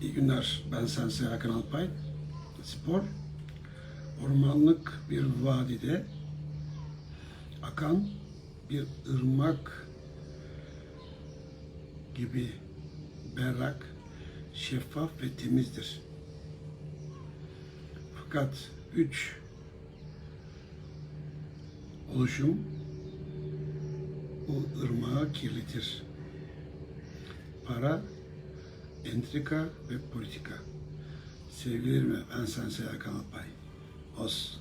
İyi günler, ben Sensei Hakan Alpay. Spor, ormanlık bir vadide akan bir ırmak gibi berrak, şeffaf ve temizdir. Fakat üç oluşum bu ırmağı kirletir. Para, entrika ve politika. Sevgilerimle ben Sensei Hakan Alpay. Os.